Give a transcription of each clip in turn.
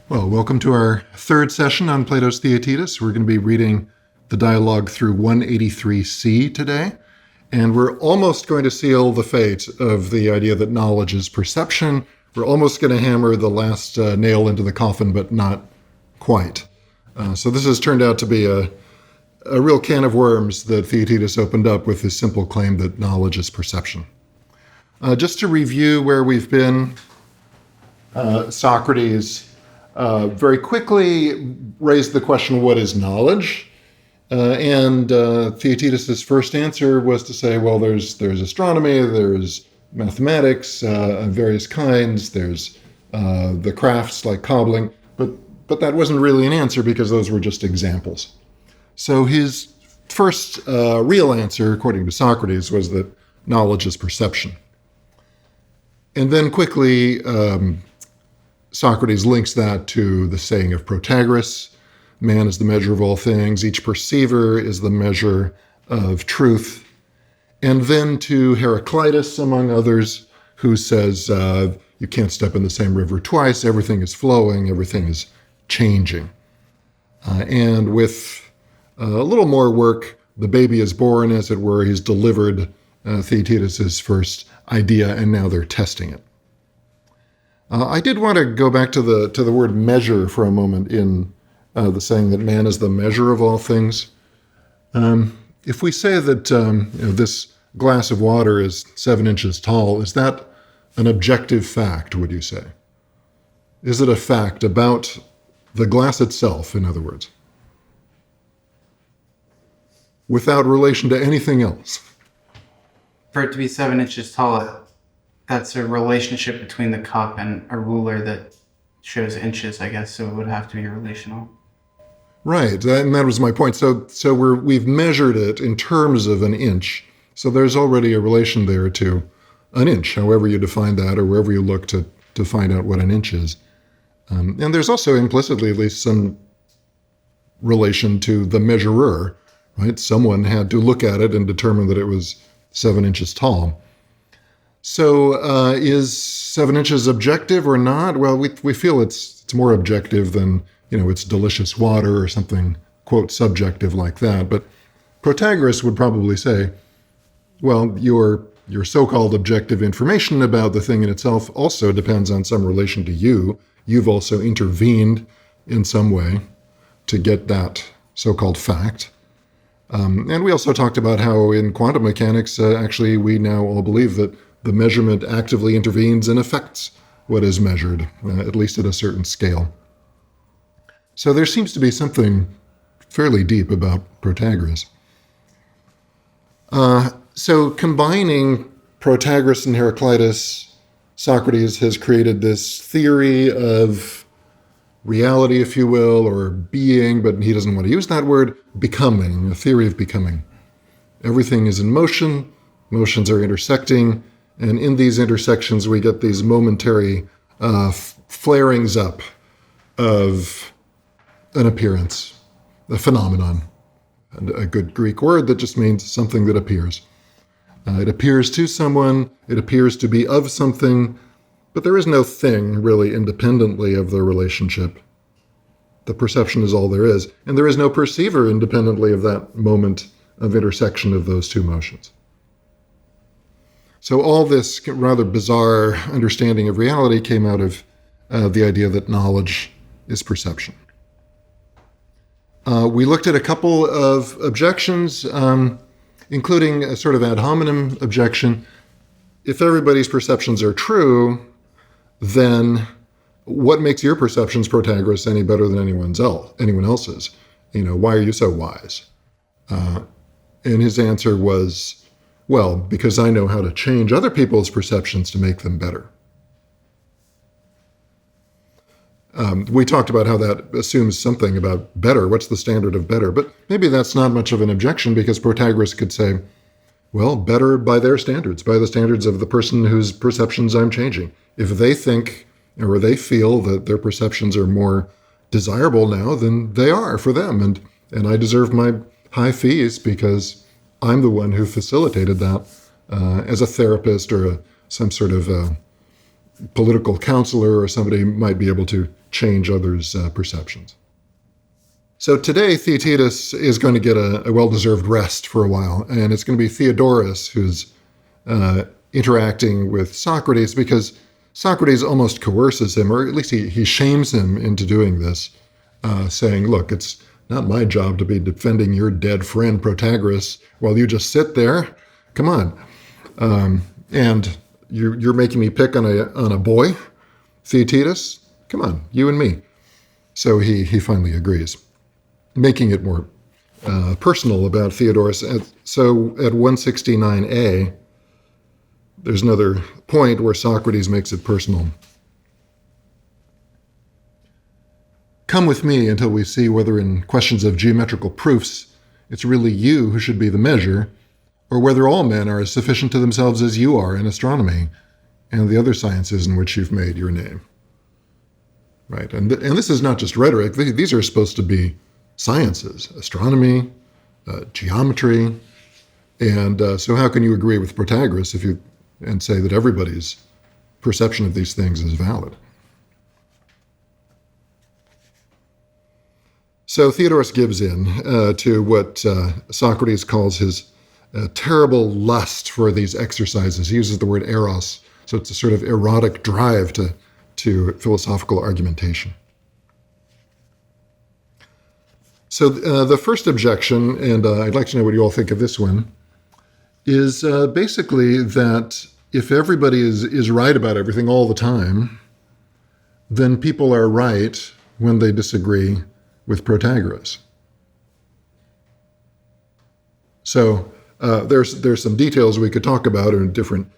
Well, welcome to our third session on Plato's Theaetetus. We're going to be reading the dialogue through 183c today, and we're almost going to seal the fate of the idea that knowledge is perception. We're almost going to hammer the last nail into the coffin, but not quite. So this has turned out to be a real can of worms that Theaetetus opened up with his simple claim that knowledge is perception. Just to review where we've been, Socrates very quickly raised the question, what is knowledge? And Theaetetus' first answer was to say, well, there's astronomy, there's mathematics of various kinds, there's the crafts like cobbling, but that wasn't really an answer because those were just examples. So his first real answer, according to Socrates, was that knowledge is perception. And then quickly, Socrates links that to the saying of Protagoras, man is the measure of all things, each perceiver is the measure of truth. And then to Heraclitus, among others, who says you can't step in the same river twice, everything is flowing, everything is changing. And with a little more work, the baby is born, as it were, he's delivered Theaetetus' first idea, and now they're testing it. I did want to go back to the word measure for a moment in the saying that man is the measure of all things. If we say that this glass of water is 7 inches tall, is that an objective fact, would you say? Is it a fact about the glass itself, in other words? Without relation to anything else? For it to be 7 inches tall, that's a relationship between the cup and a ruler that shows inches, I guess, so it would have to be relational. Right, and that was my point. So we've measured it in terms of an inch. So there's already a relation there to an inch, however you define that, or wherever you look to find out what an inch is. And there's also implicitly at least some relation to the measurer, right? Someone had to look at it and determine that it was 7 inches tall. So is 7 inches objective or not? Well, we feel it's more objective than, it's delicious water or something, quote, subjective like that. But Protagoras would probably say, well, your so-called objective information about the thing in itself also depends on some relation to you. You've also intervened in some way to get that so-called fact. And we also talked about how in quantum mechanics, actually, we now all believe that the measurement actively intervenes and affects what is measured, at least at a certain scale. So there seems to be something fairly deep about Protagoras. So combining Protagoras and Heraclitus, Socrates has created this theory of reality, if you will, or being, but he doesn't want to use that word, becoming, a theory of becoming. Everything is in motion, motions are intersecting, and in these intersections we get these momentary flarings up of an appearance, a phenomenon, a good Greek word that just means something that appears. It appears to someone, it appears to be of something, but there is no thing really independently of the relationship. The perception is all there is, and there is no perceiver independently of that moment of intersection of those two motions. So all this rather bizarre understanding of reality came out of the idea that knowledge is perception. We looked at a couple of objections, including a sort of ad hominem objection. If everybody's perceptions are true, then what makes your perceptions, Protagoras, any better than anyone else's? Why are you so wise? And his answer was, well, because I know how to change other people's perceptions to make them better. We talked about how that assumes something about better. What's the standard of better? But maybe that's not much of an objection because Protagoras could say, well, better by their standards, by the standards of the person whose perceptions I'm changing. If they think or they feel that their perceptions are more desirable now, then they are for them. And I deserve my high fees because I'm the one who facilitated that as a therapist or some sort of political counselor or somebody might be able to change others' perceptions. So today, Theaetetus is going to get a well-deserved rest for a while, and it's going to be Theodorus who's interacting with Socrates, because Socrates almost coerces him, or at least he shames him into doing this, saying, look, it's not my job to be defending your dead friend Protagoras while you just sit there. Come on. And you're making me pick on a boy, Theaetetus? Come on, you and me. So he finally agrees, making it more personal about Theodorus. So at 169a, there's another point where Socrates makes it personal. Come with me until we see whether in questions of geometrical proofs it's really you who should be the measure, or whether all men are as sufficient to themselves as you are in astronomy and the other sciences in which you've made your name. Right, and this is not just rhetoric. These are supposed to be sciences, astronomy, geometry, and so how can you agree with Protagoras and say that everybody's perception of these things is valid? So Theodorus gives in to what Socrates calls his terrible lust for these exercises. He uses the word eros, so it's a sort of erotic drive to philosophical argumentation. So the first objection, and I'd like to know what you all think of this one, is basically that if everybody is right about everything all the time, then people are right when they disagree with Protagoras. So there's some details we could talk about in different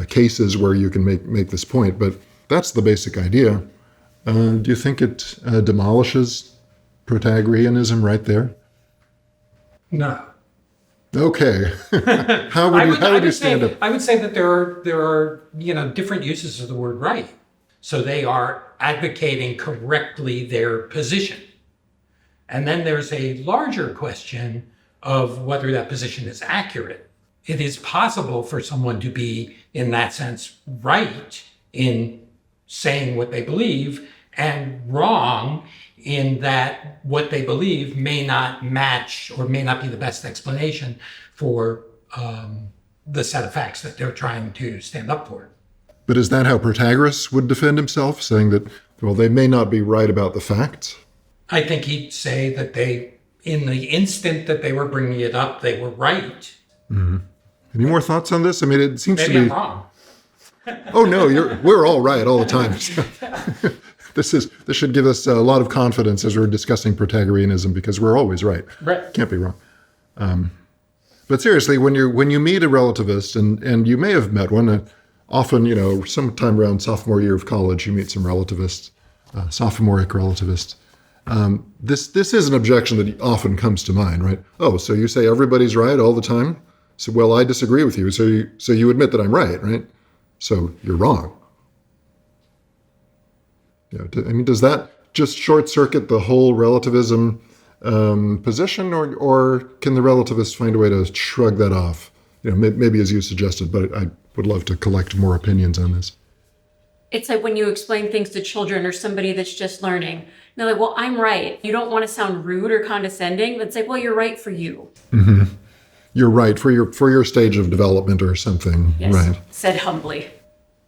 cases where you can make this point, but that's the basic idea. Do you think it demolishes Protagoreanism right there? No. Okay. How would you stand up? I would say that there are different uses of the word right. So they are advocating correctly their position. And then there's a larger question of whether that position is accurate. It is possible for someone to be, in that sense, right in saying what they believe and wrong in that what they believe may not match or may not be the best explanation for the set of facts that they're trying to stand up for. But is that how Protagoras would defend himself, saying that, well, they may not be right about the facts? I think he'd say that in the instant that they were bringing it up, they were right. Mm-hmm. Any more thoughts on this? I mean, it seems Maybe to be... I'm wrong. Oh, no, we're all right all the time. This should give us a lot of confidence as we're discussing Protagoreanism, because we're always right. Right. Can't be wrong. But seriously, when you meet a relativist, and you may have met one, often, sometime around sophomore year of college, you meet some relativists, sophomoric relativists. This is an objection that often comes to mind, right? Oh, so you say everybody's right all the time? So, well, I disagree with you. So you admit that I'm right, right? So you're wrong. Does that just short circuit the whole relativism position, or can the relativist find a way to shrug that off? Maybe as you suggested, but I would love to collect more opinions on this. It's like when you explain things to children or somebody that's just learning. And they're like, well, I'm right. You don't want to sound rude or condescending, but it's like, well, you're right for you. Mm-hmm. You're right for your stage of development or something. Yes, right. Said humbly.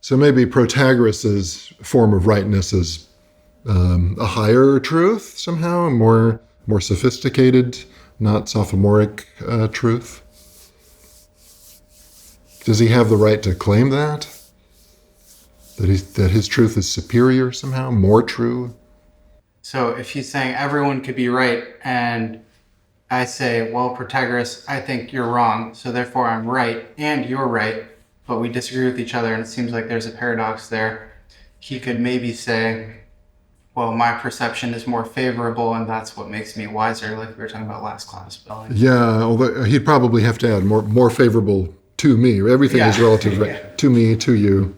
So maybe Protagoras' form of rightness is a higher truth somehow, more sophisticated, not sophomoric truth. Does he have the right to claim that? That his truth is superior somehow, more true? So if he's saying everyone could be right, and I say, well, Protagoras, I think you're wrong, so therefore I'm right and you're right, but we disagree with each other, and it seems like there's a paradox there. He could maybe say, well, my perception is more favorable, and that's what makes me wiser, like we were talking about last class. Yeah, although he'd probably have to add more favorable to me. Everything is relative, right? Yeah. To me, to you.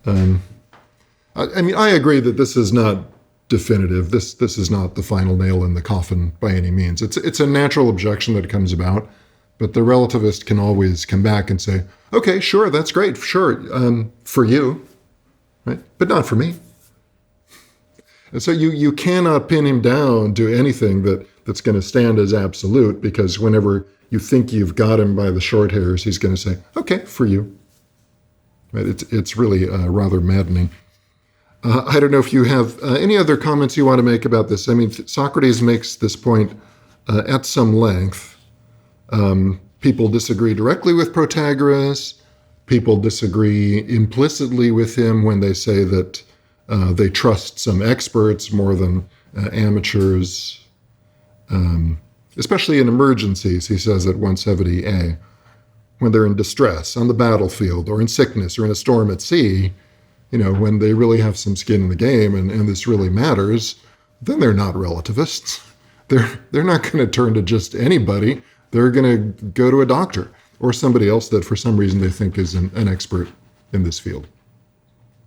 I agree that this is not definitive. This is not the final nail in the coffin by any means. It's a natural objection that comes about, but the relativist can always come back and say, okay, sure, that's great, sure, for you. right? But not for me. And so you cannot pin him down to anything that's going to stand as absolute, because whenever you think you've got him by the short hairs, he's going to say, okay, for you. Right? It's really rather maddening. I don't know if you have any other comments you want to make about this. I mean, Socrates makes this point at some length. People disagree directly with Protagoras. People disagree implicitly with him when they say that they trust some experts more than amateurs, especially in emergencies, he says at 170a. When they're in distress on the battlefield or in sickness or in a storm at sea, when they really have some skin in the game and this really matters, then they're not relativists. They're not going to turn to just anybody. They're going to go to a doctor or somebody else that for some reason they think is an expert in this field.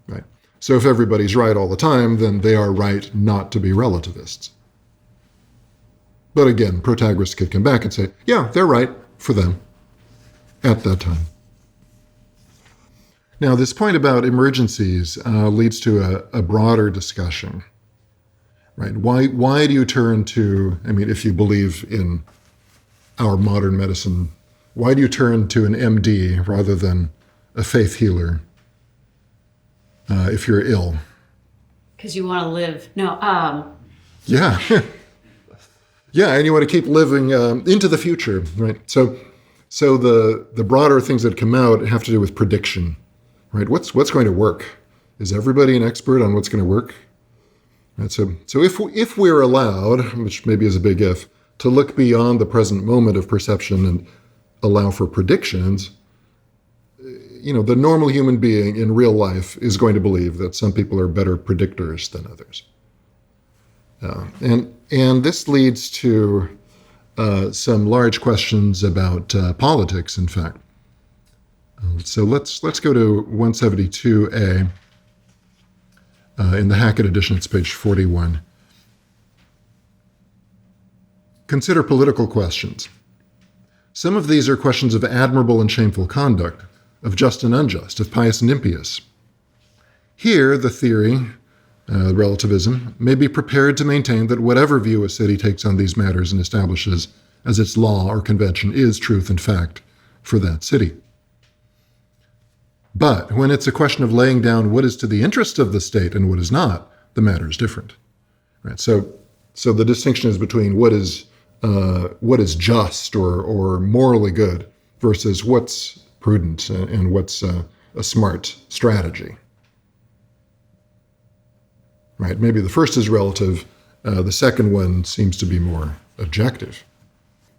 Right? So if everybody's right all the time, then they are right not to be relativists. But again, Protagoras could come back and say, yeah, they're right for them at that time. Now, this point about emergencies leads to a broader discussion, right? Why do you turn to, if you believe in our modern medicine, why do you turn to an MD rather than a faith healer if you're ill? Because you want to live. No, Yeah. Yeah, and you want to keep living into the future, right? So the broader things that come out have to do with prediction, right? What's going to work? Is everybody an expert on what's going to work? Right, so if we're allowed, which maybe is a big if, to look beyond the present moment of perception and allow for predictions, the normal human being in real life is going to believe that some people are better predictors than others. And this leads to some large questions about politics, in fact. So let's go to 172a. In the Hackett edition, it's page 41. Consider political questions. Some of these are questions of admirable and shameful conduct, of just and unjust, of pious and impious. Here, the theory, relativism, may be prepared to maintain that whatever view a city takes on these matters and establishes as its law or convention is truth and fact for that city. But when it's a question of laying down what is to the interest of the state and what is not, the matter is different. Right? So the distinction is between what is just or morally good versus what's prudent and what's a smart strategy. Right? Maybe the first is relative. The second one seems to be more objective.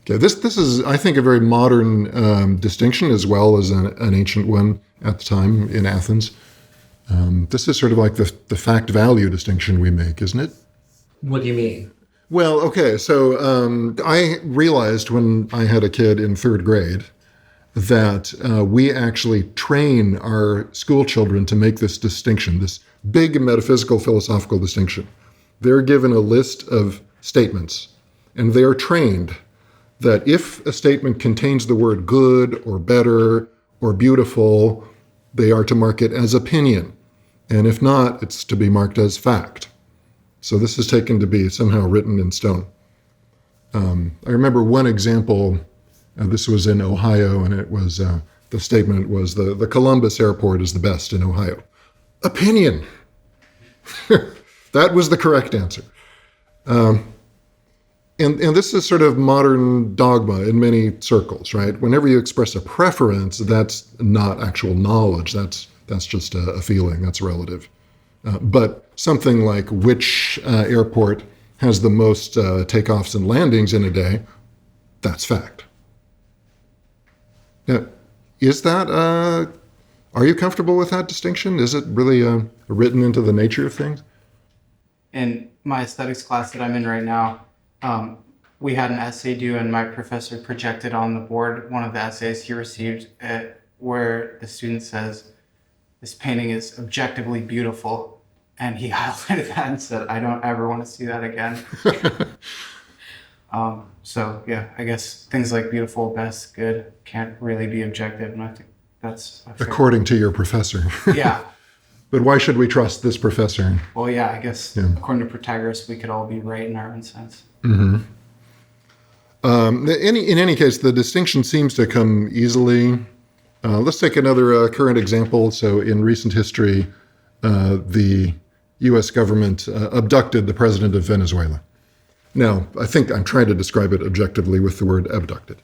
Okay, this is, I think, a very modern distinction as well as an ancient one at the time in Athens. This is sort of like the fact-value distinction we make, isn't it? What do you mean? Well, okay, so I realized when I had a kid in third grade that we actually train our school children to make this distinction, this big metaphysical philosophical distinction. They're given a list of statements, and they are trained that if a statement contains the word good or better or beautiful, they are to mark it as opinion. And if not, it's to be marked as fact. So this is taken to be somehow written in stone. I remember one example, this was in Ohio, and it was, the statement was the Columbus airport is the best in Ohio. Opinion. That was the correct answer. And this is sort of modern dogma in many circles, right? Whenever you express a preference, that's not actual knowledge. That's just a feeling. That's relative. But something like which airport has the most takeoffs and landings in a day, that's fact. Now, is that, are you comfortable with that distinction? Is it really written into the nature of things? In my aesthetics class that I'm in right now, we had an essay due, and my professor projected on the board one of the essays he received where the student says, "This painting is objectively beautiful." And he highlighted that and said, "I don't ever want to see that again." So yeah, I guess things like beautiful, best, good can't really be objective, and I think that's according to your professor. Yeah. But why should we trust this professor? Well, yeah, I guess Yeah. according to Protagoras, we could all be right in our own sense. In any case, the distinction seems to come easily. Let's take another current example. So, in recent history, the U.S. government abducted the president of Venezuela. Now, I think I'm trying to describe it objectively with the word abducted.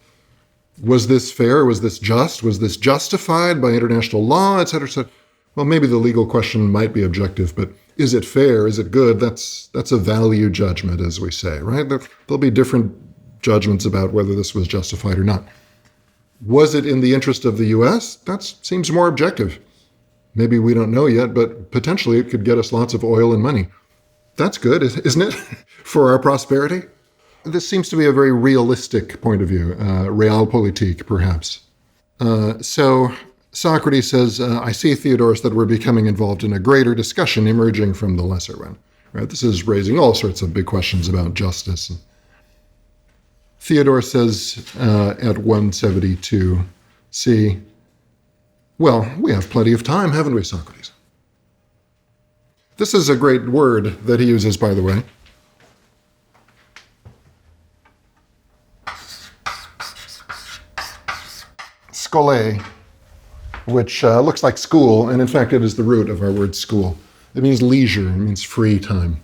Was this fair? Was this just? Was this justified by international law, et cetera, et cetera? Well, maybe the legal question might be objective, but is it fair? Is it good? That's a value judgment, as we say, right? There'll be different judgments about whether this was justified or not. Was it in the interest of the U.S.? That seems more objective. Maybe we don't know yet, but potentially it could get us lots of oil and money. That's good, isn't it, for our prosperity? This seems to be a very realistic point of view, realpolitik, perhaps. So Socrates says, I see, Theodorus, that we're becoming involved in a greater discussion emerging from the lesser one. Right? This is raising all sorts of big questions about justice. Theodore says at 172c, well, we have plenty of time, haven't we, Socrates? This is a great word that he uses, by the way. Schole, which looks like school, and in fact it is the root of our word school. It means leisure, it means free time.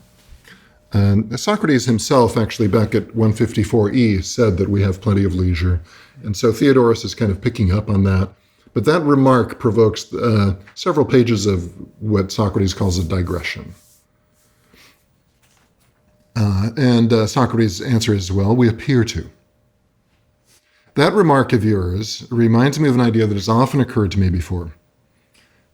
And Socrates himself, actually back at 154e, said that we have plenty of leisure. And so Theodorus is kind of picking up on that. But that remark provokes several pages of what Socrates calls a digression. And Socrates' answer is, well, we appear to. That remark of yours reminds me of an idea that has often occurred to me before.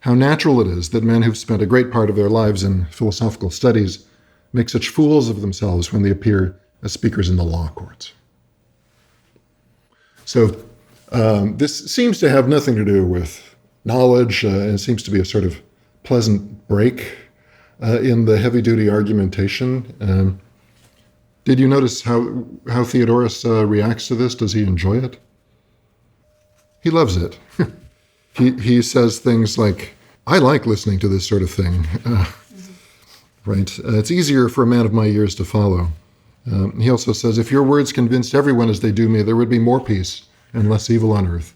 How natural it is that men who've spent a great part of their lives in philosophical studies make such fools of themselves when they appear as speakers in the law courts. So this seems to have nothing to do with knowledge. It seems to be a sort of pleasant break in the heavy-duty argumentation. Did you notice how Theodorus reacts to this? Does he enjoy it? He loves it. He says things like, I like listening to this sort of thing. Right? It's easier for a man of my years to follow. He also says, if your words convinced everyone as they do me, there would be more peace and less evil on earth.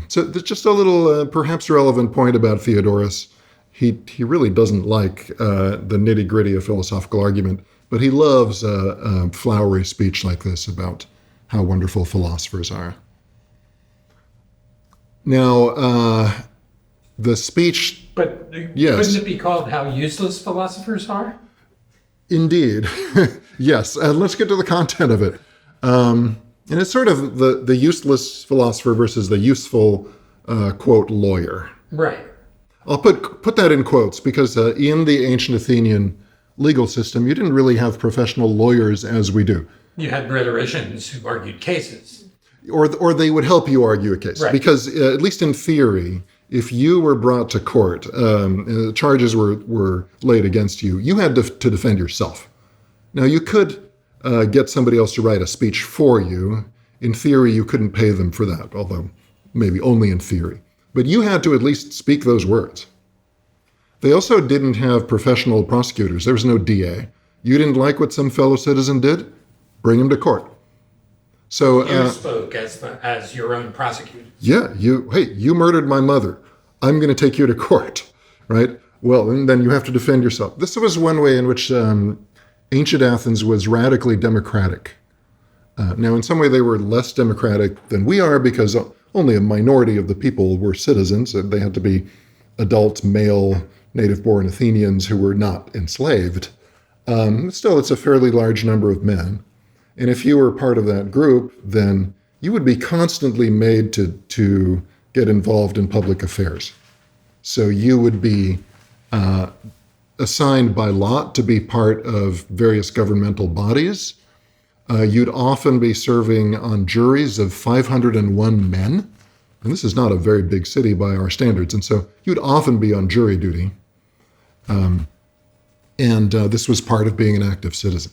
So there's just a little perhaps relevant point about Theodorus. He really doesn't like the nitty-gritty of philosophical argument, but he loves flowery speech like this about how wonderful philosophers are. Now, the speech... But Yes. Couldn't it be called how useless philosophers are? Indeed. Yes. Let's get to the content of it. And it's sort of the useless philosopher versus the useful, quote, lawyer. Right. I'll put that in quotes because in the ancient Athenian legal system, you didn't really have professional lawyers as we do. You had rhetoricians who argued cases. Or they would help you argue a case. Right. Because at least in theory, if you were brought to court, charges were laid against you, you had to defend yourself. Now, you could get somebody else to write a speech for you. In theory, you couldn't pay them for that, although maybe only in theory. But you had to at least speak those words. They also didn't have professional prosecutors. There was no DA. You didn't like what some fellow citizen did? Bring him to court. So You spoke as your own prosecutor. yeah, you murdered my mother. I'm going to take you to court, right? Well, and then you have to defend yourself. This was one way in which ancient Athens was radically democratic. Now, in some way, they were less democratic than we are because only a minority of the people were citizens. They had to be adult, male, native-born Athenians who were not enslaved. Still, it's a fairly large number of men. And if you were part of that group, then you would be constantly made to get involved in public affairs. So you would be assigned by lot to be part of various governmental bodies. You'd often be serving on juries of 501 men. And this is not a very big city by our standards. And so you'd often be on jury duty. And this was part of being an active citizen.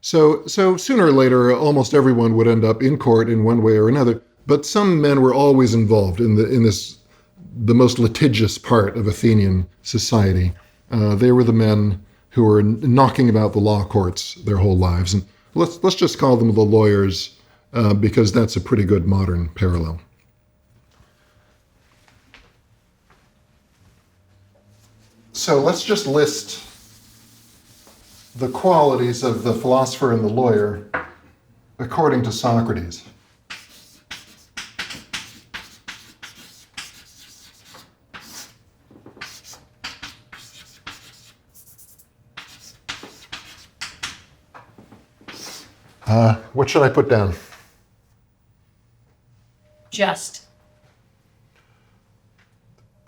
So sooner or later, almost everyone would end up in court in one way or another. But some men were always involved in this the most litigious part of Athenian society. They were the men who were knocking about the law courts their whole lives. And let's just call them the lawyers, because that's a pretty good modern parallel. So let's just list the qualities of the philosopher and the lawyer according to Socrates. What should I put down? Just.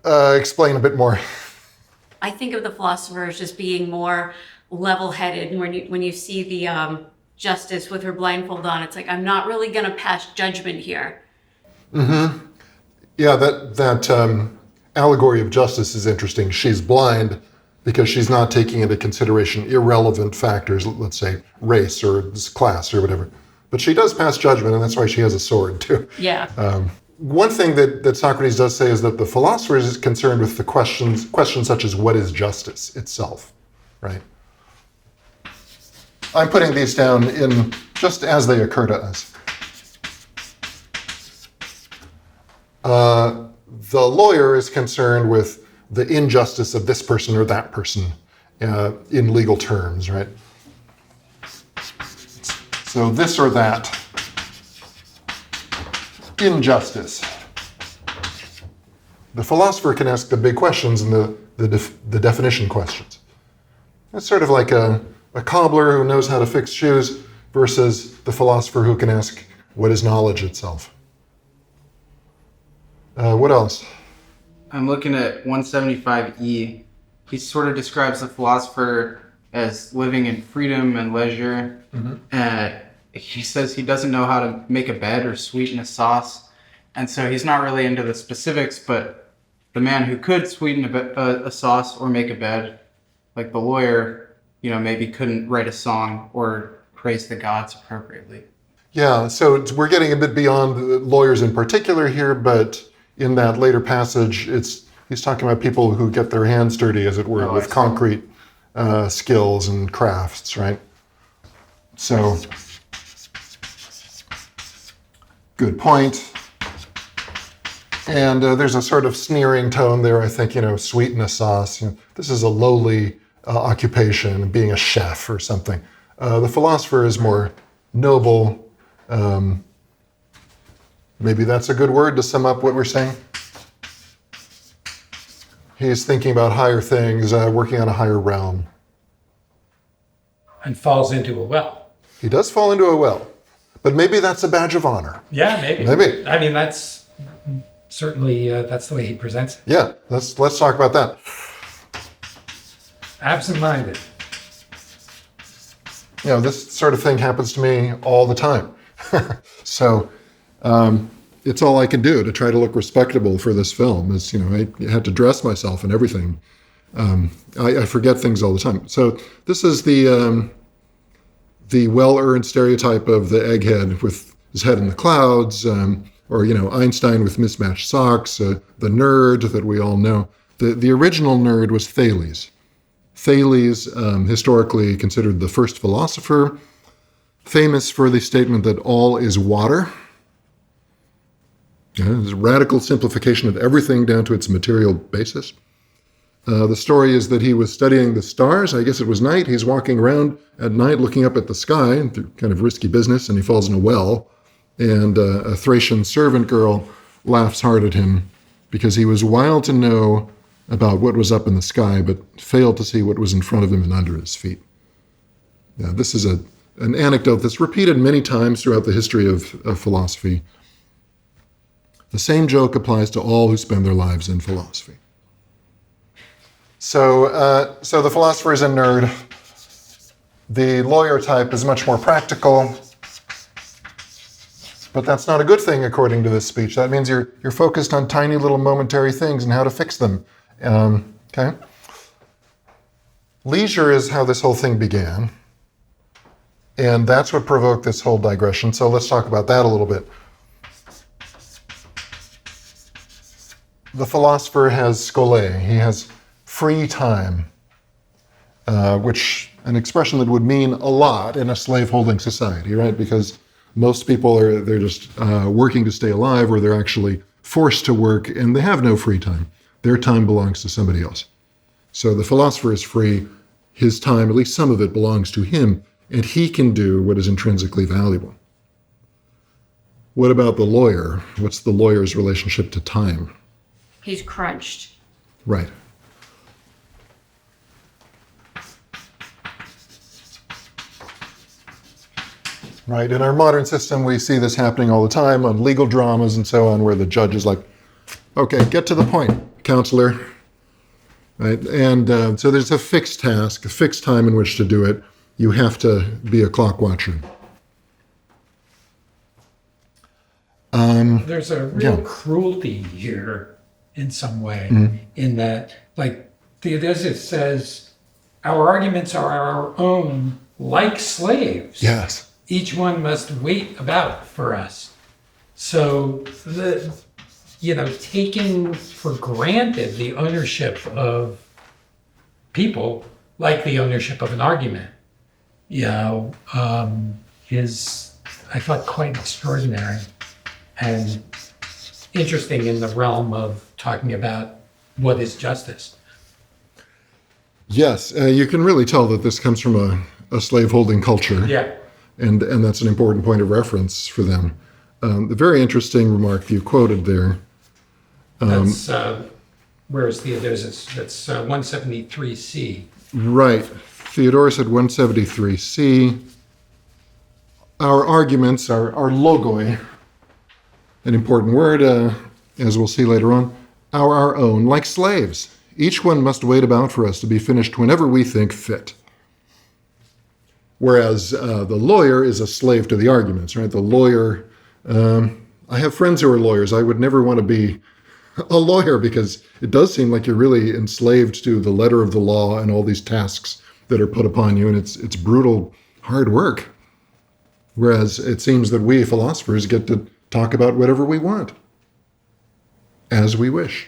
Explain a bit more. I think of the philosopher as just being more level-headed. When you see the justice with her blindfold on, it's like, I'm not really going to pass judgment here. Mm-hmm. Yeah, that allegory of justice is interesting. She's blind because she's not taking into consideration irrelevant factors, let's say race or class or whatever. But she does pass judgment, and that's why she has a sword, too. Yeah. One thing that Socrates does say is that the philosopher is concerned with the questions such as what is justice itself, right? I'm putting these down in just as they occur to us. The lawyer is concerned with the injustice of this person or that person in legal terms, right? So this or that. Injustice. The philosopher can ask the big questions and the definition questions. It's sort of like a cobbler who knows how to fix shoes versus the philosopher who can ask, what is knowledge itself? What else? I'm looking at 175E. He sort of describes the philosopher as living in freedom and leisure. Mm-hmm. He says he doesn't know how to make a bed or sweeten a sauce. And so he's not really into the specifics, but the man who could sweeten a sauce or make a bed, like the lawyer, maybe couldn't write a song or praise the gods appropriately. Yeah, so we're getting a bit beyond the lawyers in particular here, but in that later passage, he's talking about people who get their hands dirty, as it were, with concrete skills and crafts, right? So, good point. And there's a sort of sneering tone there, I think, sweeten a sauce. This is a lowly occupation, being a chef or something. The philosopher is more noble. Maybe that's a good word to sum up what we're saying. He's thinking about higher things, working on a higher realm. And falls into a well. He does fall into a well, but maybe that's a badge of honor. Yeah, maybe. Maybe. I mean, that's certainly that's the way he presents it. Yeah, let's talk about that. Absent-minded. This sort of thing happens to me all the time. So it's all I can do to try to look respectable for this film. Is I had to dress myself and everything. I forget things all the time. So this is the well-earned stereotype of the egghead with his head in the clouds, or Einstein with mismatched socks, the nerd that we all know. The original nerd was Thales. Thales, historically considered the first philosopher, famous for the statement that all is water. It's a radical simplification of everything down to its material basis. The story is that he was studying the stars. I guess it was night. He's walking around at night looking up at the sky, kind of risky business, and he falls in a well. And a Thracian servant girl laughs hard at him because he was wild to know about what was up in the sky, but failed to see what was in front of him and under his feet. Now, this is an anecdote that's repeated many times throughout the history of philosophy. The same joke applies to all who spend their lives in philosophy. So the philosopher is a nerd. The lawyer type is much more practical. But that's not a good thing, according to this speech. That means you're focused on tiny little momentary things and how to fix them. Okay? Leisure is how this whole thing began. And that's what provoked this whole digression. So let's talk about that a little bit. the philosopher has schole, he has free time, which an expression that would mean a lot in a slave-holding society, right? Because most people they're just working to stay alive, or they're actually forced to work, and they have no free time. Their time belongs to somebody else. So the philosopher is free. His time, at least some of it, belongs to him, and he can do what is intrinsically valuable. What about the lawyer? What's the lawyer's relationship to time? He's crunched. Right. Right. In our modern system, we see this happening all the time on legal dramas and so on, where the judge is like, okay, get to the point, counselor. Right. And so there's a fixed task, a fixed time in which to do it. You have to be a clock watcher. There's a real Yeah. cruelty here in some way, Mm-hmm. in that, like Theodosius says, our arguments are our own, like slaves. Yes. Each one must wait about for us. So taking for granted the ownership of people, like the ownership of an argument, is, I thought, quite extraordinary and interesting in the realm of talking about what is justice. Yes. You can really tell that this comes from a slaveholding culture. Yeah. And that's an important point of reference for them. The very interesting remark you quoted there. That's, where's Theodosius? That's 173C. Right. Theodorus at 173c. Our arguments, our logoi, an important word, as we'll see later on, are our own, like slaves. Each one must wait about for us to be finished whenever we think fit. Whereas the lawyer is a slave to the arguments, right? The lawyer, I have friends who are lawyers. I would never want to be a lawyer because it does seem like you're really enslaved to the letter of the law and all these tasks that are put upon you, and it's brutal, hard work. Whereas it seems that we philosophers get to talk about whatever we want, as we wish.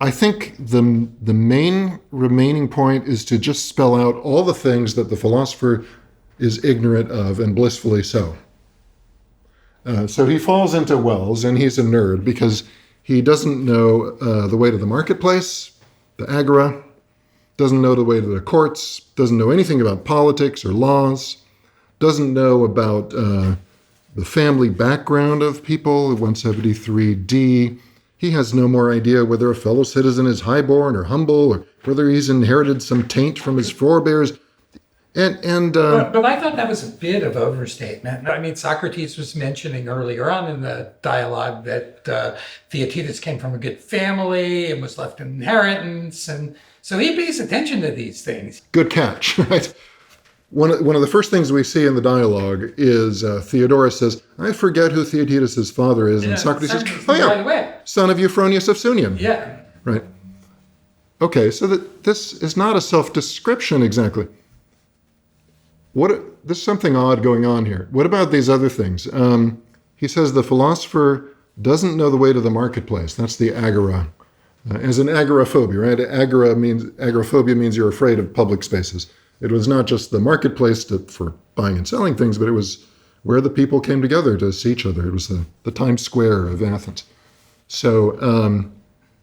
I think the main remaining point is to just spell out all the things that the philosopher is ignorant of, and blissfully so. So he falls into Wells, and he's a nerd because he doesn't know the way to the marketplace, the agora, doesn't know the way to the courts, doesn't know anything about politics or laws, doesn't know about the family background of people, 173d. He has no more idea whether a fellow citizen is highborn or humble, or whether he's inherited some taint from his forebears. But I thought that was a bit of overstatement. I mean, Socrates was mentioning earlier on in the dialogue that Theaetetus came from a good family and was left an inheritance, and so he pays attention to these things. Good catch, right? One of the first things we see in the dialogue is Theodorus says, I forget who Theaetetus' father is. And Socrates says, oh yeah, By the way. son of Euphronius of Sunium. Yeah. Right. Okay, so this is not a self-description exactly. There's something odd going on here. What about these other things? He says the philosopher doesn't know the way to the marketplace. That's the agora. As in agoraphobia, right? Agoraphobia means you're afraid of public spaces. It was not just the marketplace for buying and selling things, but it was where the people came together to see each other. It was the Times Square of Athens. So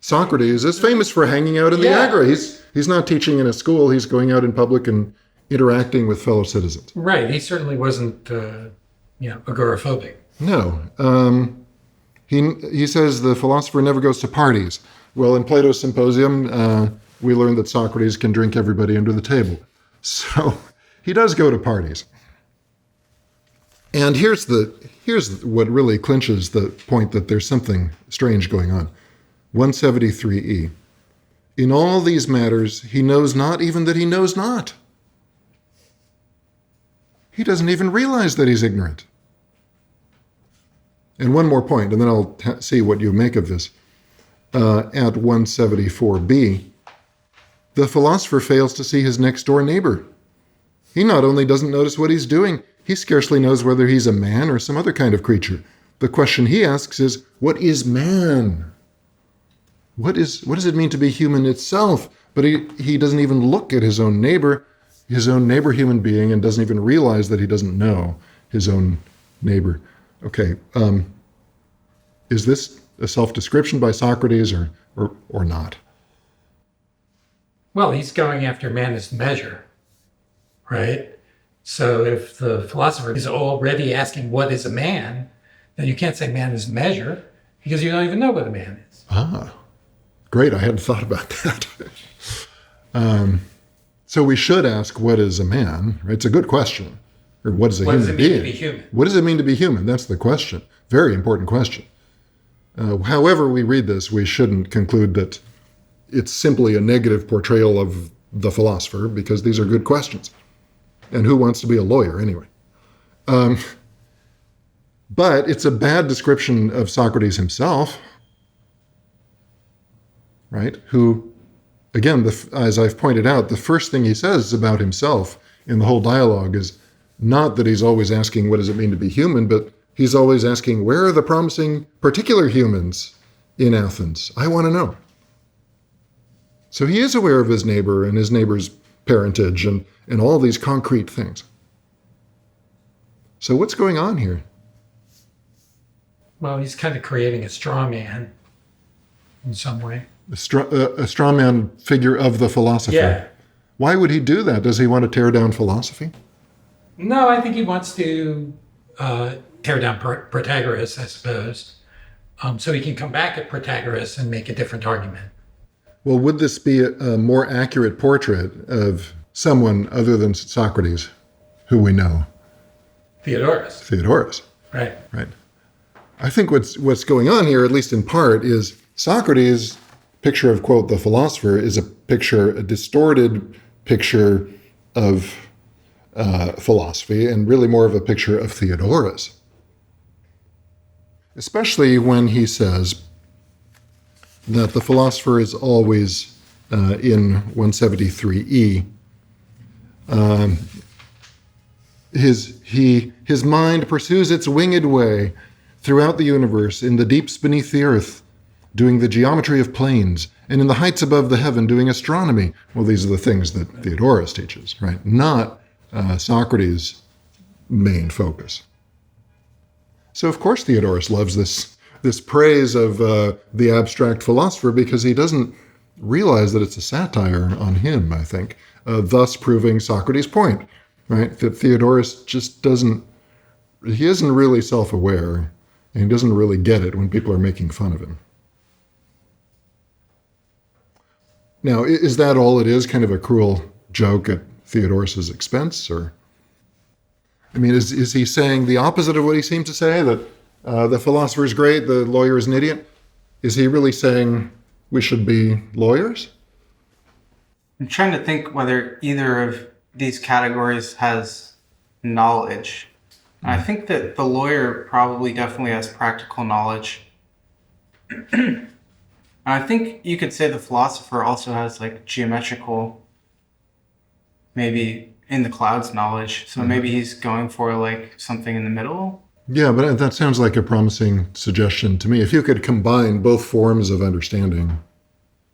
Socrates is famous for hanging out in the agora. He's not teaching in a school. He's going out in public and interacting with fellow citizens. Right. He certainly wasn't, agoraphobic. No. He says the philosopher never goes to parties. Well, in Plato's Symposium, we learned that Socrates can drink everybody under the table. So he does go to parties. And here's what really clinches the point that there's something strange going on. 173e. In all these matters, he knows not even that he knows not. He doesn't even realize that he's ignorant. And one more point, and then I'll see what you make of this. At 174b, the philosopher fails to see his next-door neighbor. He not only doesn't notice what he's doing, he scarcely knows whether he's a man or some other kind of creature. The question he asks is, what is man? what does it mean to be human itself? But he doesn't even look at his own neighbor human being, and doesn't even realize that he doesn't know his own neighbor. Okay, is this a self-description by Socrates or not? Well, he's going after man as measure, right? So if the philosopher is already asking what is a man, then you can't say man is measure, because you don't even know what a man is. Ah, great. I hadn't thought about that. So we should ask, what is a man? Right? It's a good question. Or what is a human being? What does it mean to be human? What does it mean to be human? That's the question. Very important question. However we read this, we shouldn't conclude that it's simply a negative portrayal of the philosopher, because these are good questions. And who wants to be a lawyer anyway? But it's a bad description of Socrates himself, right? Who, again, as I've pointed out, the first thing he says about himself in the whole dialogue is not that he's always asking, what does it mean to be human? But he's always asking, where are the promising particular humans in Athens? I want to know. So he is aware of his neighbor and his neighbor's parentage and all these concrete things. So what's going on here? Well, he's kind of creating a straw man in some way. A straw man figure of the philosopher. Yeah. Why would he do that? Does he want to tear down philosophy? No, I think he wants to tear down Protagoras, I suppose, so he can come back at Protagoras and make a different argument. Well, would this be a more accurate portrait of someone other than Socrates, who we know? Theodorus. Theodorus. Right. Right. I think what's going on here, at least in part, is Socrates' picture of, quote, the philosopher is a distorted picture of philosophy, and really more of a picture of Theodorus. Especially when he says that the philosopher is always, in 173e, his mind pursues its winged way throughout the universe, in the deeps beneath the earth, doing the geometry of planes, and in the heights above the heaven, doing astronomy. Well, these are the things that Theodorus teaches, right? Not Socrates' main focus. So, of course, Theodorus loves this praise of the abstract philosopher, because he doesn't realize that it's a satire on him, I think, thus proving Socrates' point, right? That Theodorus just he isn't really self-aware, and he doesn't really get it when people are making fun of him. Now, is that all it is, kind of a cruel joke at Theodorus' expense? Or, I mean, is he saying the opposite of what he seems to say, that the philosopher is great, the lawyer is an idiot? Is he really saying we should be lawyers? I'm trying to think whether either of these categories has knowledge. And I think that the lawyer probably definitely has practical knowledge. And I think you could say the philosopher also has like geometrical, maybe in the clouds knowledge. So maybe he's going for like something in the middle. Yeah, but that sounds like a promising suggestion to me. If you could combine both forms of understanding.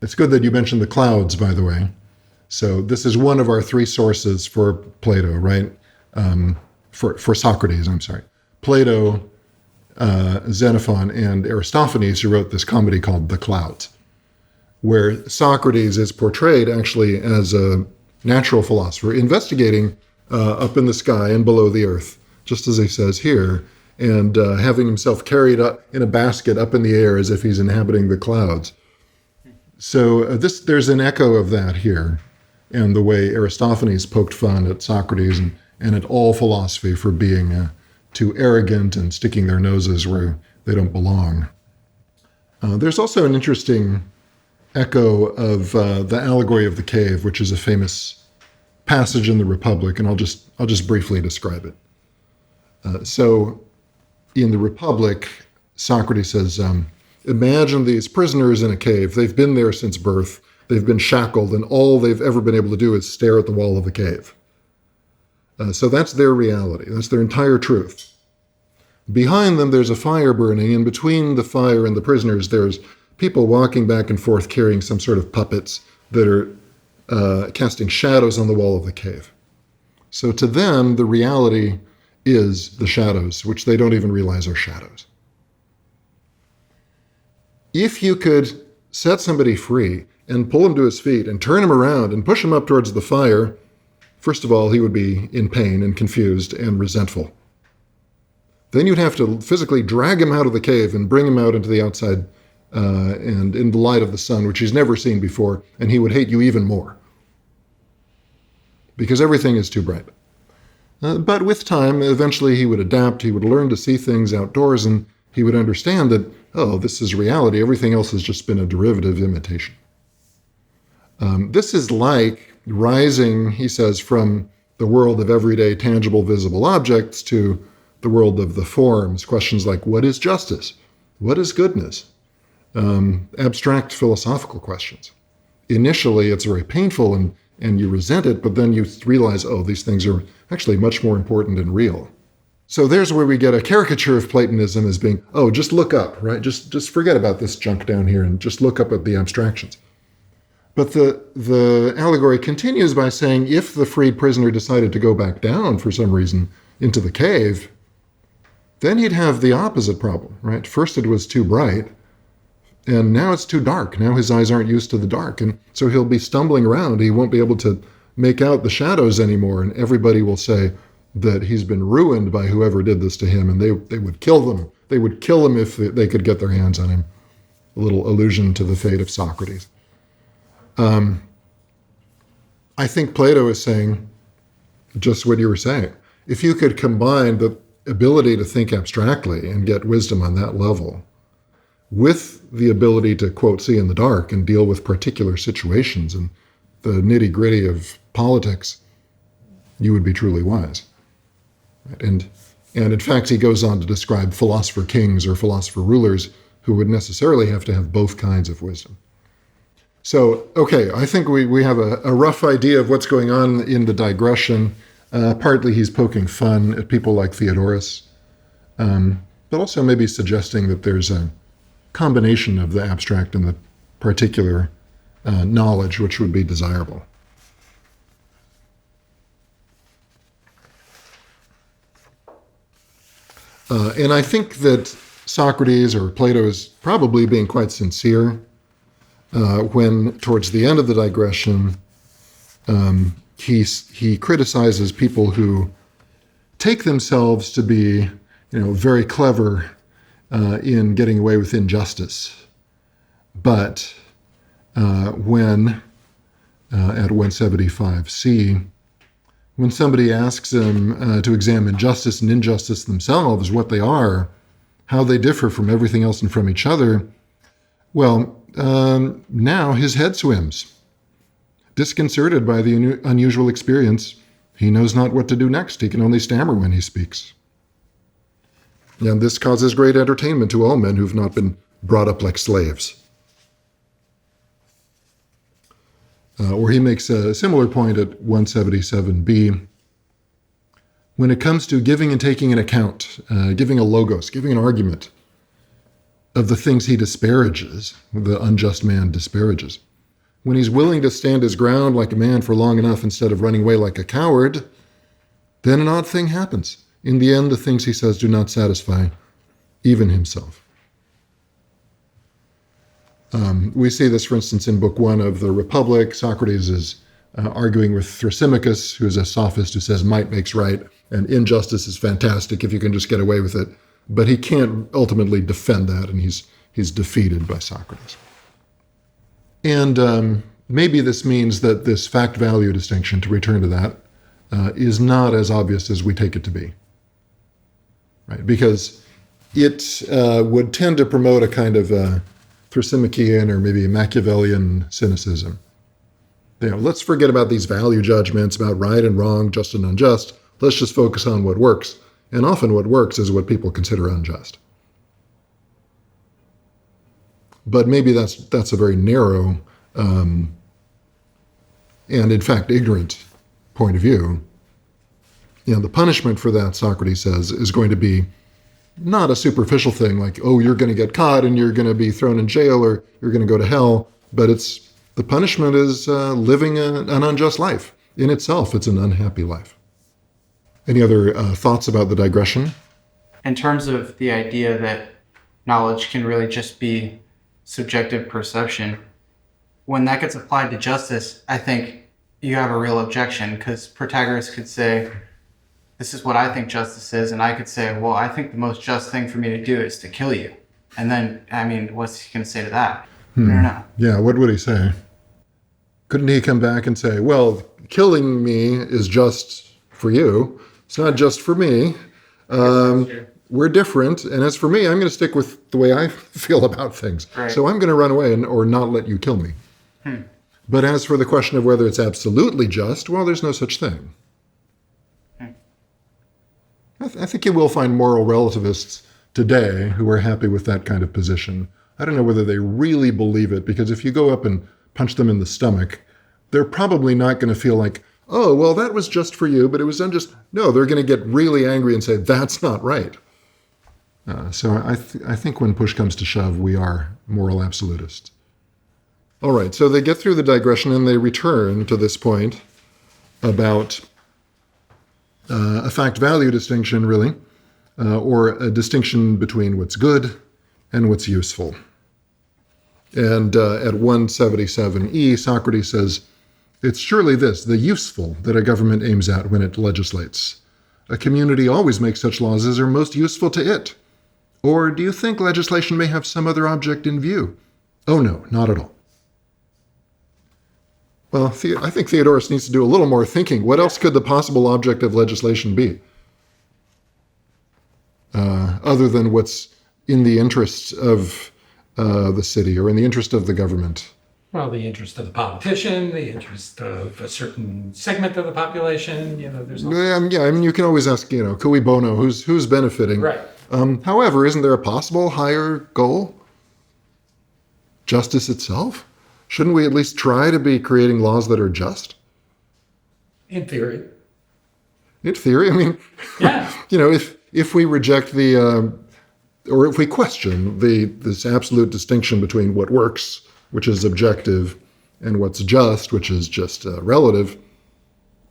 It's good that you mentioned the clouds, by the way. So this is one of our three sources for Plato, right? For Socrates, I'm sorry. Plato, Xenophon, and Aristophanes, who wrote this comedy called The Clouds, where Socrates is portrayed actually as a natural philosopher investigating up in the sky and below the earth, just as he says here, and having himself carried up in a basket up in the air as if he's inhabiting the clouds. So there's an echo of that here, and the way Aristophanes poked fun at Socrates and at all philosophy for being too arrogant and sticking their noses where they don't belong. There's also an interesting echo of the allegory of the cave, which is a famous passage in the Republic, and I'll just briefly describe it. So in the Republic, Socrates says, imagine these prisoners in a cave. They've been there since birth. They've been shackled, and all they've ever been able to do is stare at the wall of the cave. So that's their reality. That's their entire truth. Behind them, there's a fire burning, and between the fire and the prisoners, there's people walking back and forth carrying some sort of puppets that are casting shadows on the wall of the cave. So to them, the reality is the shadows, which they don't even realize are shadows. If you could set somebody free and pull him to his feet and turn him around and push him up towards the fire, first of all, he would be in pain and confused and resentful. Then you'd have to physically drag him out of the cave and bring him out into the outside and in the light of the sun, which he's never seen before, and he would hate you even more because everything is too bright. But with time, eventually he would adapt, he would learn to see things outdoors, and he would understand that, oh, this is reality. Everything else has just been a derivative imitation. This is like rising, he says, from the world of everyday tangible visible objects to the world of the forms. Questions like, what is justice? What is goodness? Abstract philosophical questions. Initially, it's very painful and you resent it, but then you realize, oh, these things are actually much more important and real. So there's where we get a caricature of Platonism as being, oh, just look up, right? Just forget about this junk down here and just look up at the abstractions. But the allegory continues by saying if the freed prisoner decided to go back down for some reason into the cave, then he'd have the opposite problem, right? First it was too bright, and now it's too dark. Now his eyes aren't used to the dark, and so he'll be stumbling around. He won't be able to make out the shadows anymore, and everybody will say that he's been ruined by whoever did this to him, and they would kill them. They would kill him if they could get their hands on him. A little allusion to the fate of Socrates. I think Plato is saying just what you were saying. If you could combine the ability to think abstractly and get wisdom on that level with the ability to, quote, see in the dark and deal with particular situations and the nitty-gritty of politics, you would be truly wise. Right? And in fact, he goes on to describe philosopher kings or philosopher rulers who would necessarily have to have both kinds of wisdom. So, okay, I think we have a rough idea of what's going on in the digression. Partly he's poking fun at people like Theodorus, but also maybe suggesting that there's a combination of the abstract and the particular knowledge which would be desirable. And I think that Socrates or Plato is probably being quite sincere when, towards the end of the digression, he criticizes people who take themselves to be, very clever in getting away with injustice, but when at 175c, when somebody asks them to examine justice and injustice themselves, what they are, how they differ from everything else and from each other, well, now his head swims. Disconcerted by the unusual experience, he knows not what to do next. He can only stammer when he speaks. And this causes great entertainment to all men who've not been brought up like slaves. Or he makes a similar point at 177b. When it comes to giving and taking an account, giving a logos, giving an argument of the things he disparages, the unjust man disparages, when he's willing to stand his ground like a man for long enough instead of running away like a coward, then an odd thing happens. In the end, the things he says do not satisfy even himself. We see this, for instance, in Book 1 of the Republic. Socrates is arguing with Thrasymachus, who is a sophist who says might makes right, and injustice is fantastic if you can just get away with it. But he can't ultimately defend that, and he's defeated by Socrates. And maybe this means that this fact-value distinction, to return to that, is not as obvious as we take it to be, right? Because it would tend to promote a kind of Thrasymacheian or maybe Machiavellian cynicism. Let's forget about these value judgments about right and wrong, just and unjust. Let's just focus on what works. And often what works is what people consider unjust. But maybe that's a very narrow and, in fact, ignorant point of view. The punishment for that, Socrates says, is going to be not a superficial thing like, oh, you're going to get caught and you're going to be thrown in jail or you're going to go to hell, but the punishment is living an unjust life. In itself, it's an unhappy life. Any other thoughts about the digression? In terms of the idea that knowledge can really just be subjective perception, when that gets applied to justice, I think you have a real objection, because Protagoras could say, this is what I think justice is, and I could say, well, I think the most just thing for me to do is to kill you. And then, I mean, what's he going to say to that? I don't know. Yeah, what would he say? Couldn't he come back and say, well, killing me is just for you. It's not just for me. We're different. And as for me, I'm going to stick with the way I feel about things. Right. So I'm going to run away or not let you kill me. But as for the question of whether it's absolutely just, well, there's no such thing. I think you will find moral relativists today who are happy with that kind of position. I don't know whether they really believe it, because if you go up and punch them in the stomach, they're probably not going to feel like, oh, well, that was just for you, but it was unjust. No, they're going to get really angry and say, that's not right. So I think when push comes to shove, we are moral absolutists. All right, so they get through the digression and they return to this point about a fact-value distinction, really, or a distinction between what's good and what's useful. And at 177e, Socrates says, it's surely this, the useful, that a government aims at when it legislates. A community always makes such laws as are most useful to it. Or do you think legislation may have some other object in view? Oh no, not at all. Well, I think Theodorus needs to do a little more thinking. What else could the possible object of legislation be? Other than what's in the interests of the city or in the interest of the government? Well, the interest of the politician, the interest of a certain segment of the population, there's all Yeah, I mean, you can always ask, cui bono, who's benefiting? Right. However, isn't there a possible higher goal? Justice itself? Shouldn't we at least try to be creating laws that are just? In theory. In theory, I mean, Yeah. if we reject or if we question this absolute distinction between what works, which is objective, and what's just, which is just relative,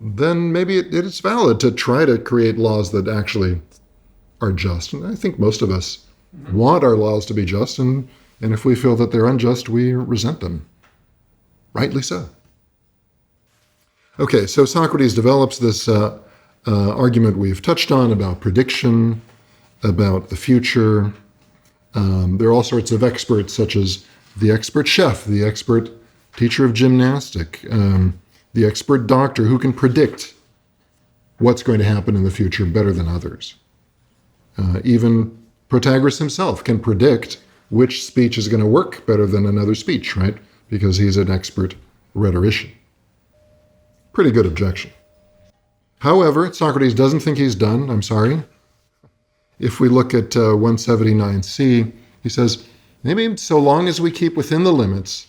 then maybe it is valid to try to create laws that actually are just. And I think most of us want our laws to be just, and if we feel that they're unjust, we resent them. Rightly so. Okay, so Socrates develops this argument we've touched on about prediction, about the future. There are all sorts of experts, such as the expert chef, the expert teacher of gymnastic, the expert doctor who can predict what's going to happen in the future better than others. Even Protagoras himself can predict which speech is going to work better than another speech, right? Because he's an expert rhetorician. Pretty good objection. However, Socrates doesn't think he's done, I'm sorry. If we look at 179c, he says, maybe so long as we keep within the limits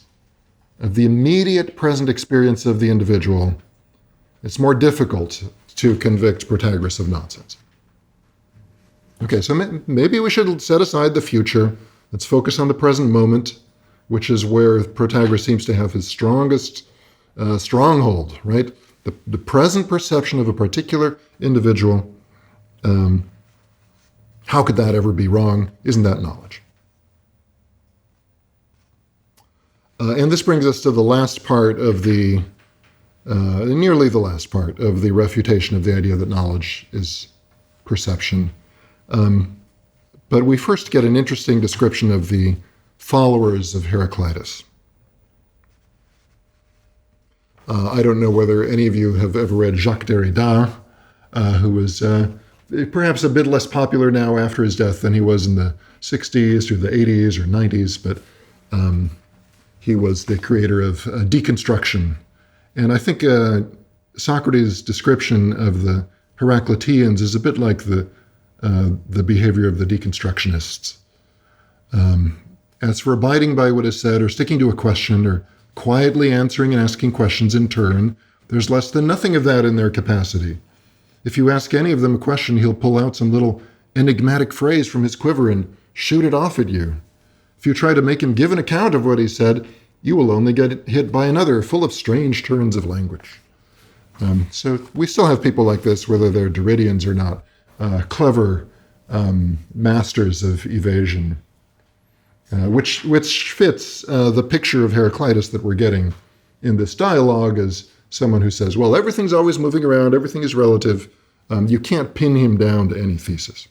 of the immediate present experience of the individual, it's more difficult to convict Protagoras of nonsense. Okay, so maybe we should set aside the future. Let's focus on the present moment, which is where Protagoras seems to have his strongest stronghold, right? The present perception of a particular individual. How could that ever be wrong? Isn't that knowledge? And this brings us to the last part of nearly the last part of the refutation of the idea that knowledge is perception. But we first get an interesting description of the followers of Heraclitus. I don't know whether any of you have ever read Jacques Derrida, who was perhaps a bit less popular now after his death than he was in the 60s or the 80s or 90s, but he was the creator of deconstruction. And I think Socrates' description of the Heracliteans is a bit like the behavior of the deconstructionists. As for abiding by what is said or sticking to a question or quietly answering and asking questions in turn, there's less than nothing of that in their capacity. If you ask any of them a question, he'll pull out some little enigmatic phrase from his quiver and shoot it off at you. If you try to make him give an account of what he said, you will only get hit by another full of strange turns of language. So we still have people like this, whether they're Derridians or not, clever masters of evasion, which fits the picture of Heraclitus that we're getting in this dialogue as someone who says, well, everything's always moving around, everything is relative. You can't pin him down to any thesis.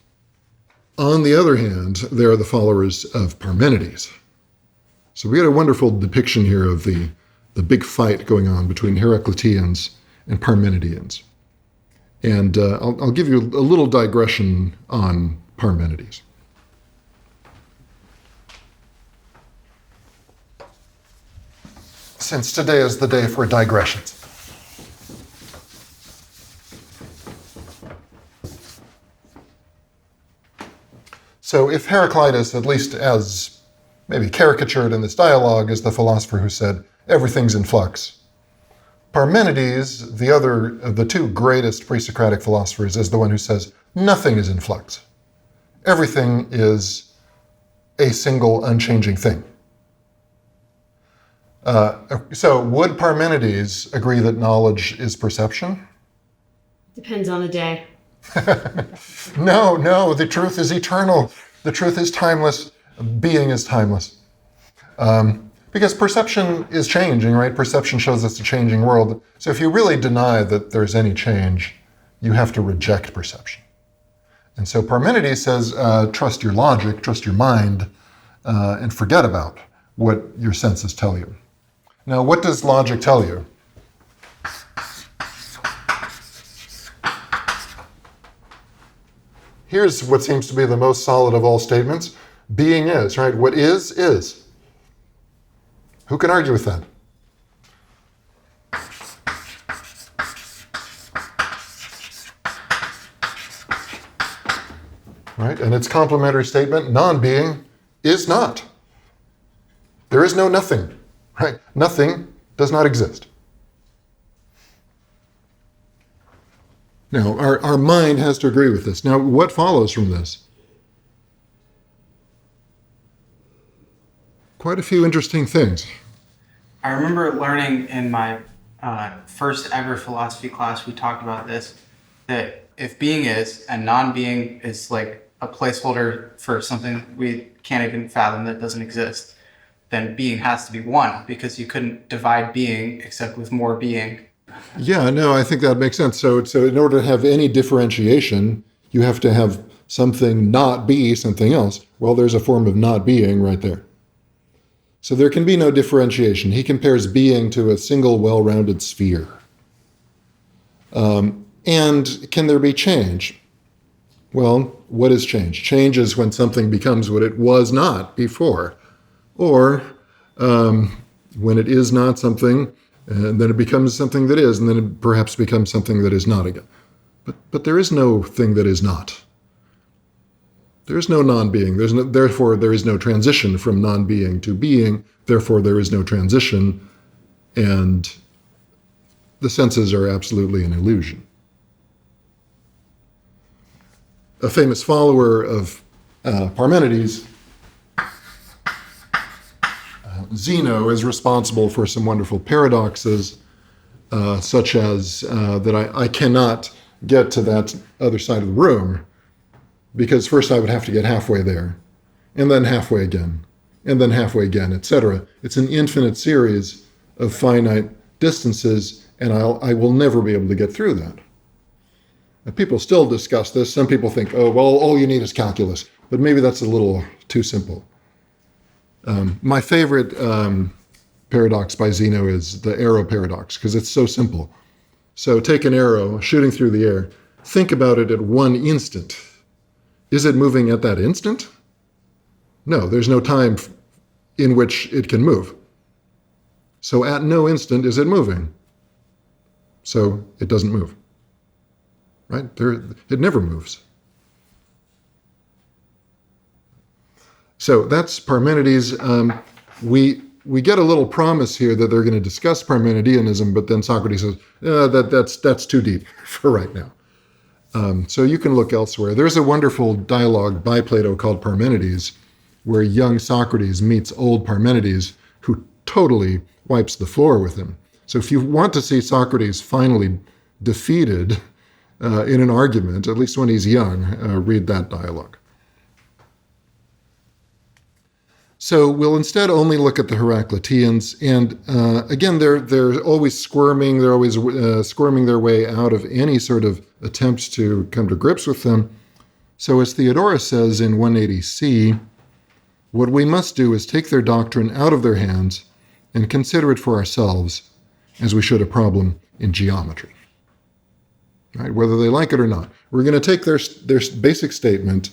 On the other hand, there are the followers of Parmenides. So we get a wonderful depiction here of the big fight going on between Heracliteans and Parmenideans. And I'll give you a little digression on Parmenides. Since today is the day for digressions. So if Heraclitus, at least as maybe caricatured in this dialogue, is the philosopher who said, everything's in flux, Parmenides, the other of the two greatest pre-Socratic philosophers, is the one who says, nothing is in flux. Everything is a single unchanging thing. So would Parmenides agree that knowledge is perception? Depends on the day. No, the truth is eternal. The truth is timeless. Being is timeless. Because perception is changing, right? Perception shows us a changing world. So if you really deny that there's any change, you have to reject perception. And so Parmenides says, trust your logic, trust your mind, and forget about what your senses tell you. Now, what does logic tell you? Here's what seems to be the most solid of all statements. Being is, right? What is, is. Who can argue with that? Right? And its complementary statement, non-being is not. There is no nothing, right? Nothing does not exist. Now, our mind has to agree with this. Now, what follows from this? Quite a few interesting things. I remember learning in my first ever philosophy class, we talked about this, that if being is and non-being is like a placeholder for something we can't even fathom that doesn't exist, then being has to be one, because you couldn't divide being except with more being. Yeah, no, I think that makes sense. So in order to have any differentiation, you have to have something not be something else. Well, there's a form of not being right there. So there can be no differentiation. He compares being to a single well-rounded sphere. And can there be change? Well, what is change? Change is when something becomes what it was not before. Or when it is not something, and then it becomes something that is, and then it perhaps becomes something that is not again. But there is no thing that is not. There is no non-being. Therefore, there is no transition from non-being to being. Therefore, there is no transition, and the senses are absolutely an illusion. A famous follower of Parmenides, Zeno, is responsible for some wonderful paradoxes, such as that I cannot get to that other side of the room, because first I would have to get halfway there, and then halfway again, and then halfway again, etc. It's an infinite series of finite distances, and I will never be able to get through that. And people still discuss this. Some people think, oh, well, all you need is calculus, but maybe that's a little too simple. My favorite paradox by Zeno is the arrow paradox, because it's so simple. So take an arrow shooting through the air. Think about it at one instant. Is it moving at that instant? No, there's no time in which it can move. So at no instant is it moving. So it doesn't move. Right? It never moves. So that's Parmenides. We get a little promise here that they're going to discuss Parmenideanism, but then Socrates says, that's too deep for right now. So you can look elsewhere. There's a wonderful dialogue by Plato called Parmenides, where young Socrates meets old Parmenides, who totally wipes the floor with him. So if you want to see Socrates finally defeated in an argument, at least when he's young, read that dialogue. So we'll instead only look at the Heracliteans, and again, they're always squirming. They're always squirming their way out of any sort of attempts to come to grips with them. So as Theodorus says in 180c, what we must do is take their doctrine out of their hands and consider it for ourselves, as we should a problem in geometry. Right? Whether they like it or not, we're going to take their basic statement,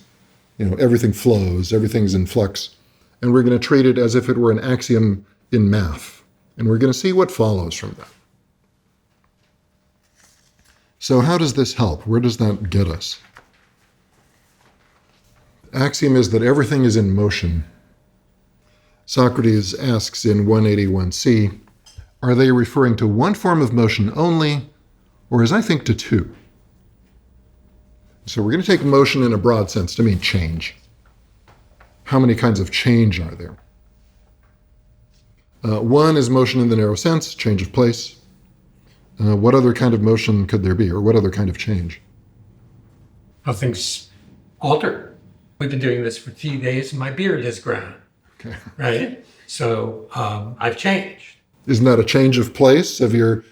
everything flows, everything's in flux, and we're going to treat it as if it were an axiom in math. And we're going to see what follows from that. So how does this help? Where does that get us? Axiom is that everything is in motion. Socrates asks in 181c, are they referring to one form of motion only, or as I think to two? So we're going to take motion in a broad sense to mean change. How many kinds of change are there? One is motion in the narrow sense, change of place. What other kind of motion could there be, or what other kind of change? How things alter. We've been doing this for 3 days and my beard has grown. Okay. Right? So I've changed. Isn't that a change of place of your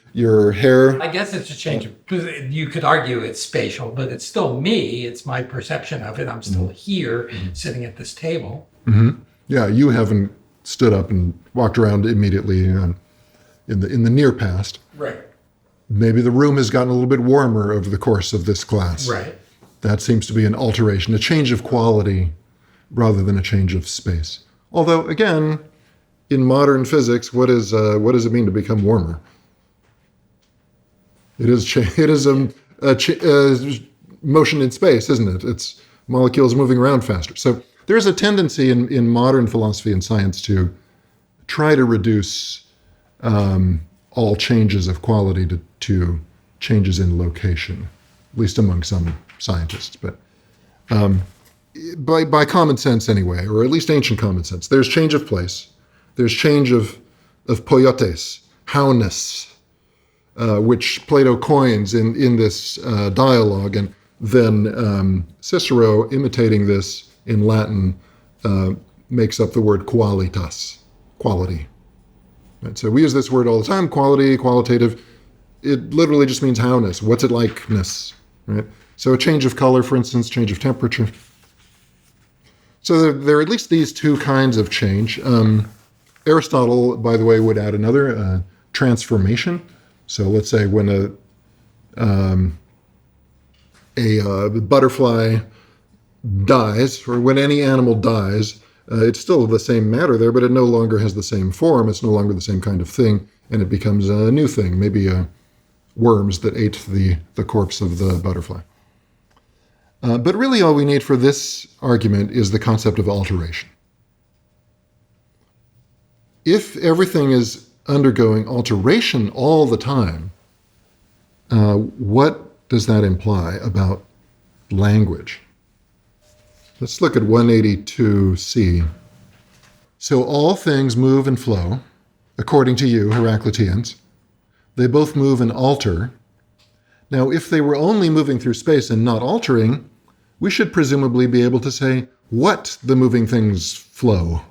hair? I guess it's a change of, you could argue it's spatial, but it's still me. It's my perception of it. I'm still here sitting at this table. Mm-hmm. Yeah, you haven't stood up and walked around immediately in the near past. Right. Maybe the room has gotten a little bit warmer over the course of this class. Right. That seems to be an alteration, a change of quality rather than a change of space. Although, again, in modern physics, what does it mean to become warmer? It is a motion in space, isn't it? It's molecules moving around faster. So there's a tendency in modern philosophy and science to try to reduce all changes of quality to changes in location, at least among some scientists. But by common sense anyway, or at least ancient common sense, there's change of place. There's change of poiotes, howness, which Plato coins in this dialogue, and then Cicero, imitating this in Latin, makes up the word qualitas, quality. Right? So we use this word all the time, quality, qualitative. It literally just means howness. What's it likeness? Right? So a change of color, for instance, change of temperature. So there are at least these two kinds of change. Aristotle, by the way, would add another, transformation. So let's say when a butterfly dies, or when any animal dies, it's still the same matter there, but it no longer has the same form. It's no longer the same kind of thing, and it becomes a new thing, maybe worms that ate the corpse of the butterfly. But really all we need for this argument is the concept of alteration. If everything is undergoing alteration all the time, what does that imply about language? Let's look at 182c. So all things move and flow, according to you, Heracliteans. They both move and alter. Now, if they were only moving through space and not altering, we should presumably be able to say what the moving things flow.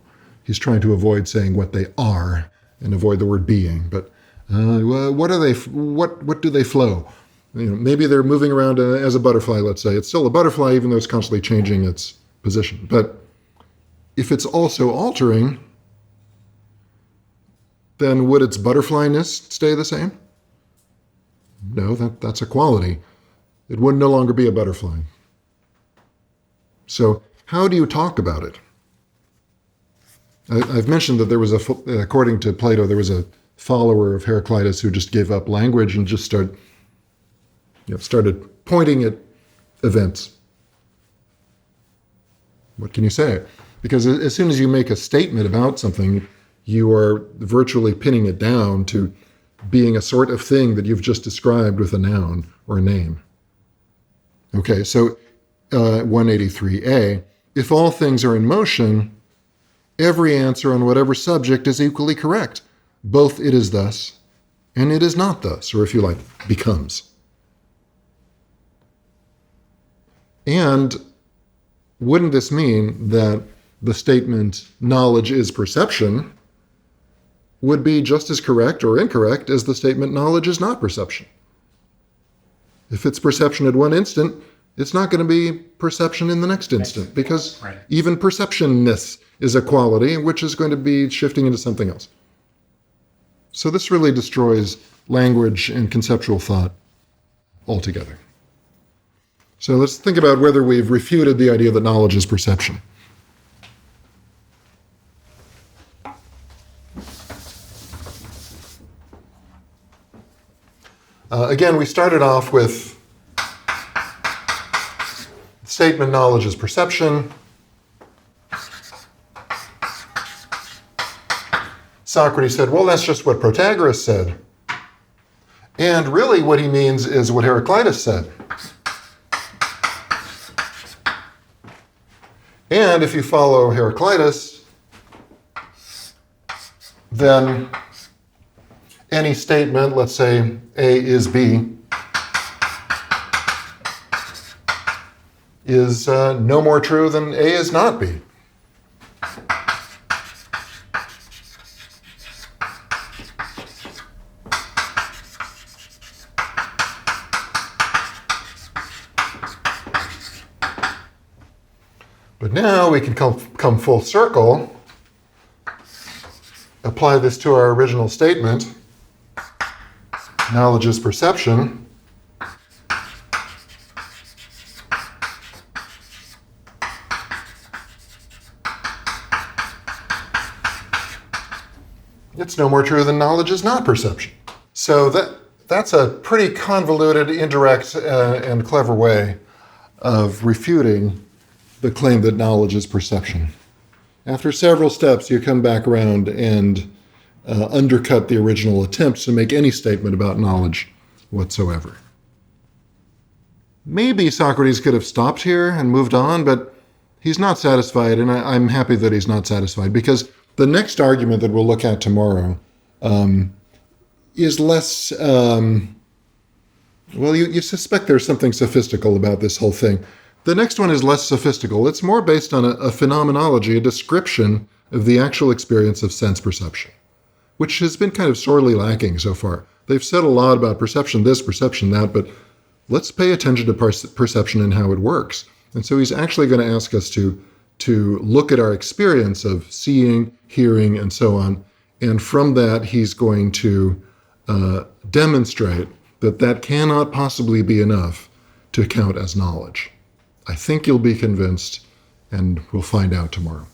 He's trying to avoid saying what they are and avoid the word being. But what are they? What do they flow? Maybe they're moving around as a butterfly. Let's say it's still a butterfly, even though it's constantly changing its position. But if it's also altering, then would its butterflyness stay the same? No, that's a quality. It would no longer be a butterfly. So how do you talk about it? I've mentioned that there was according to Plato, there was a follower of Heraclitus who just gave up language and just started pointing at events. What can you say? Because as soon as you make a statement about something, you are virtually pinning it down to being a sort of thing that you've just described with a noun or a name. Okay, so 183A, if all things are in motion, every answer on whatever subject is equally correct. Both it is thus and it is not thus, or if you like, becomes. And wouldn't this mean that the statement, knowledge is perception, would be just as correct or incorrect as the statement, knowledge is not perception? If it's perception at one instant, it's not going to be perception in the next instant, because even perceptionness is a quality which is going to be shifting into something else. So this really destroys language and conceptual thought altogether. So let's think about whether we've refuted the idea that knowledge is perception. Again, we started off with the statement, knowledge is perception. Socrates said, well, that's just what Protagoras said. And really what he means is what Heraclitus said. And if you follow Heraclitus, then any statement, let's say A is B, is no more true than A is not B. But now we can come full circle, apply this to our original statement, knowledge is perception. It's no more true than knowledge is not perception. So that's a pretty convoluted, indirect, and clever way of refuting the claim that knowledge is perception. After several steps, you come back around and undercut the original attempt to make any statement about knowledge whatsoever. Maybe Socrates could have stopped here and moved on, but he's not satisfied, and I'm happy that he's not satisfied, because the next argument that we'll look at tomorrow is less, you suspect there's something sophistical about this whole thing. The next one is less sophistical. It's more based on a phenomenology, a description of the actual experience of sense perception, which has been kind of sorely lacking so far. They've said a lot about perception this, perception that, but let's pay attention to perception and how it works. And so he's actually going to ask us to look at our experience of seeing, hearing, and so on. And from that, he's going to demonstrate that that cannot possibly be enough to count as knowledge. I think you'll be convinced, and we'll find out tomorrow.